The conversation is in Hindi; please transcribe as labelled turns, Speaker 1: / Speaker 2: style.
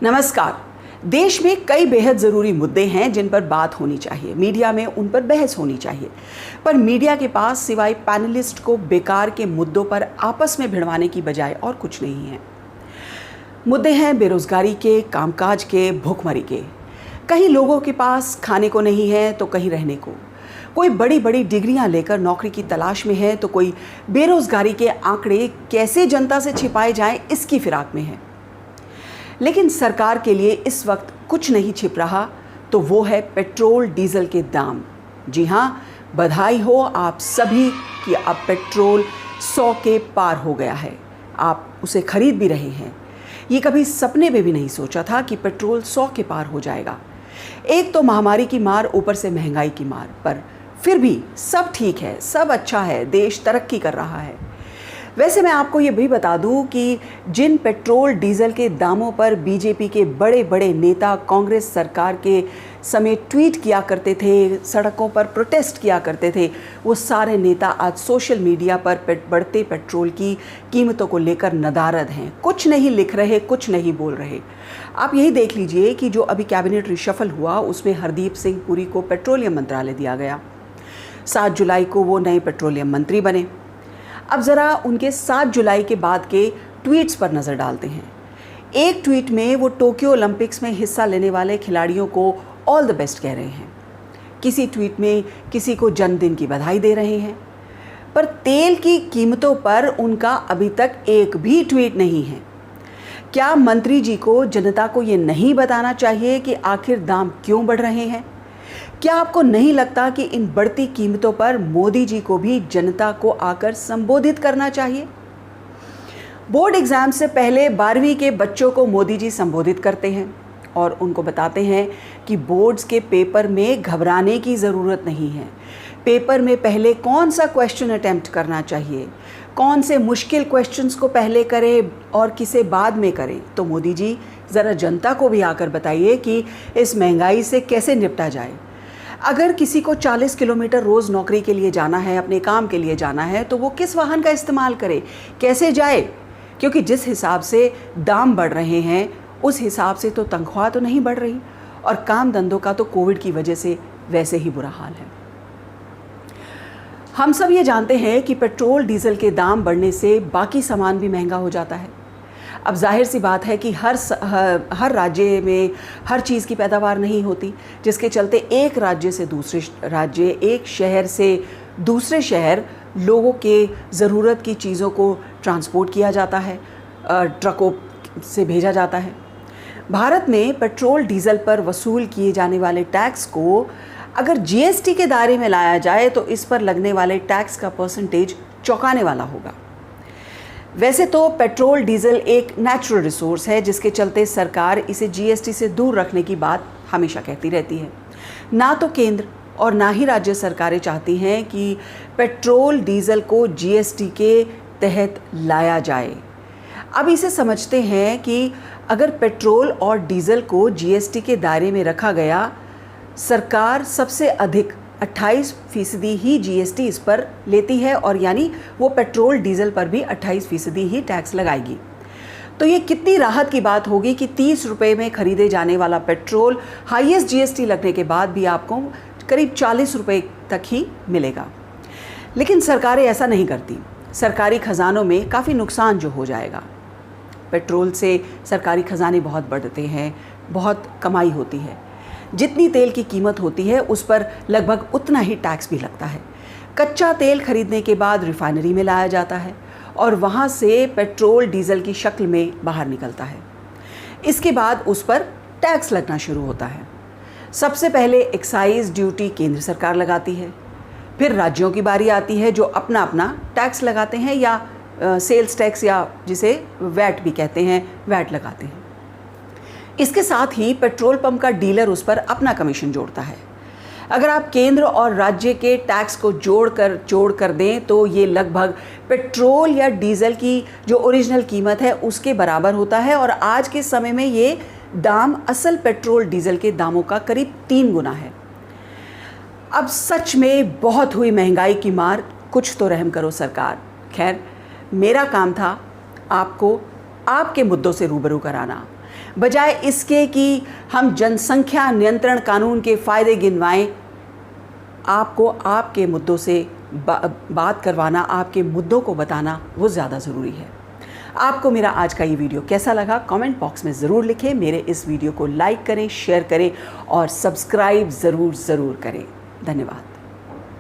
Speaker 1: नमस्कार। देश में कई बेहद ज़रूरी मुद्दे हैं जिन पर बात होनी चाहिए, मीडिया में उन पर बहस होनी चाहिए, पर मीडिया के पास सिवाय पैनलिस्ट को बेकार के मुद्दों पर आपस में भिड़वाने की बजाय और कुछ नहीं है। मुद्दे हैं बेरोजगारी के, कामकाज के, भूखमरी के। कहीं लोगों के पास खाने को नहीं है तो कहीं रहने को। कोई बड़ी बड़ी डिग्रियां लेकर नौकरी की तलाश में है तो कोई बेरोजगारी के आंकड़े कैसे जनता से छिपाए जाएं इसकी फिराक में है। लेकिन सरकार के लिए इस वक्त कुछ नहीं छिप रहा तो वो है पेट्रोल डीजल के दाम। जी हाँ, बधाई हो आप सभी कि अब पेट्रोल 100 के पार हो गया है। आप उसे खरीद भी रहे हैं। ये कभी सपने में भी नहीं सोचा था कि पेट्रोल 100 के पार हो जाएगा। एक तो महामारी की मार, ऊपर से महंगाई की मार, पर फिर भी सब ठीक है, सब अच्छा है, देश तरक्की कर रहा है। वैसे मैं आपको ये भी बता दूं कि जिन पेट्रोल डीजल के दामों पर बीजेपी के बड़े बड़े नेता कांग्रेस सरकार के समय ट्वीट किया करते थे, सड़कों पर प्रोटेस्ट किया करते थे, वो सारे नेता आज सोशल मीडिया पर बढ़ते पेट्रोल की कीमतों को लेकर नदारद हैं। कुछ नहीं लिख रहे, कुछ नहीं बोल रहे। आप यही देख लीजिए कि जो अभी कैबिनेट रिशफल हुआ उसमें हरदीप सिंह पुरी को पेट्रोलियम मंत्रालय दिया गया। 7 जुलाई को वो नए पेट्रोलियम मंत्री बने। अब ज़रा उनके 7 जुलाई के बाद के ट्वीट्स पर नज़र डालते हैं। एक ट्वीट में वो टोक्यो ओलंपिक्स में हिस्सा लेने वाले खिलाड़ियों को ऑल द बेस्ट कह रहे हैं। किसी ट्वीट में किसी को जन्मदिन की बधाई दे रहे हैं। पर तेल की कीमतों पर उनका अभी तक एक भी ट्वीट नहीं है। क्या मंत्री जी को जनता को ये नहीं बताना चाहिए कि आखिर दाम क्यों बढ़ रहे हैं? क्या आपको नहीं लगता कि इन बढ़ती कीमतों पर मोदी जी को भी जनता को आकर संबोधित करना चाहिए? बोर्ड एग्जाम से पहले 12वीं के बच्चों को मोदी जी संबोधित करते हैं और उनको बताते हैं कि बोर्ड्स के पेपर में घबराने की ज़रूरत नहीं है। पेपर में पहले कौन सा क्वेश्चन अटेम्प्ट करना चाहिए, कौन से मुश्किल क्वेश्चंस को पहले करें और किसे बाद में करें। तो मोदी जी ज़रा जनता को भी आकर बताइए कि इस महंगाई से कैसे निपटा जाए। अगर किसी को 40 किलोमीटर रोज़ नौकरी के लिए जाना है, अपने काम के लिए जाना है, तो वो किस वाहन का इस्तेमाल करे, कैसे जाए? क्योंकि जिस हिसाब से दाम बढ़ रहे हैं उस हिसाब से तो तनख्वाह तो नहीं बढ़ रही और काम धंधों का तो कोविड की वजह से वैसे ही बुरा हाल है। हम सब ये जानते हैं कि पेट्रोल डीजल के दाम बढ़ने से बाकी सामान भी महंगा हो जाता है। अब जाहिर सी बात है कि हर राज्य में हर चीज़ की पैदावार नहीं होती, जिसके चलते एक राज्य से दूसरे राज्य, एक शहर से दूसरे शहर लोगों के ज़रूरत की चीज़ों को ट्रांसपोर्ट किया जाता है, ट्रकों से भेजा जाता है। भारत में पेट्रोल डीजल पर वसूल किए जाने वाले टैक्स को अगर जीएसटी के दायरे में लाया जाए तो इस पर लगने वाले टैक्स का परसेंटेज चौंकाने वाला होगा। वैसे तो पेट्रोल डीजल एक नेचुरल रिसोर्स है, जिसके चलते सरकार इसे जीएसटी से दूर रखने की बात हमेशा कहती रहती है। ना तो केंद्र और ना ही राज्य सरकारें चाहती हैं कि पेट्रोल डीजल को जीएसटी के तहत लाया जाए। अब इसे समझते हैं कि अगर पेट्रोल और डीजल को जीएसटी के दायरे में रखा गया, सरकार सबसे अधिक 28% ही जीएसटी इस पर लेती है और यानी वो पेट्रोल डीजल पर भी 28% ही टैक्स लगाएगी। तो ये कितनी राहत की बात होगी कि 30 रुपये में खरीदे जाने वाला पेट्रोल हाईएस्ट जीएसटी लगने के बाद भी आपको करीब 40 रुपये तक ही मिलेगा। लेकिन सरकारें ऐसा नहीं करती। सरकारी खजानों में काफ़ी नुकसान जो हो जाएगा। पेट्रोल से सरकारी खजाने बहुत बढ़ते हैं, बहुत कमाई होती है। जितनी तेल की कीमत होती है उस पर लगभग उतना ही टैक्स भी लगता है। कच्चा तेल खरीदने के बाद रिफाइनरी में लाया जाता है और वहाँ से पेट्रोल डीजल की शक्ल में बाहर निकलता है। इसके बाद उस पर टैक्स लगना शुरू होता है। सबसे पहले एक्साइज ड्यूटी केंद्र सरकार लगाती है, फिर राज्यों की बारी आती है जो अपना अपना टैक्स लगाते हैं या सेल्स टैक्स या जिसे वैट भी कहते हैं, वैट लगाते हैं। इसके साथ ही पेट्रोल पंप का डीलर उस पर अपना कमीशन जोड़ता है। अगर आप केंद्र और राज्य के टैक्स को जोड़ कर दें तो ये लगभग पेट्रोल या डीजल की जो ओरिजिनल कीमत है उसके बराबर होता है और आज के समय में ये दाम असल पेट्रोल डीजल के दामों का करीब 3 गुना है। अब सच में बहुत हुई महंगाई की मार, कुछ तो रहम करो सरकार। खैर, मेरा काम था आपको आपके मुद्दों से रूबरू कराना। बजाय इसके कि हम जनसंख्या नियंत्रण कानून के फ़ायदे गिनवाएं, आपको आपके मुद्दों से बात करवाना, आपके मुद्दों को बताना वो ज़्यादा ज़रूरी है। आपको मेरा आज का ये वीडियो कैसा लगा कमेंट बॉक्स में ज़रूर लिखें। मेरे इस वीडियो को लाइक करें, शेयर करें और सब्सक्राइब ज़रूर करें। धन्यवाद।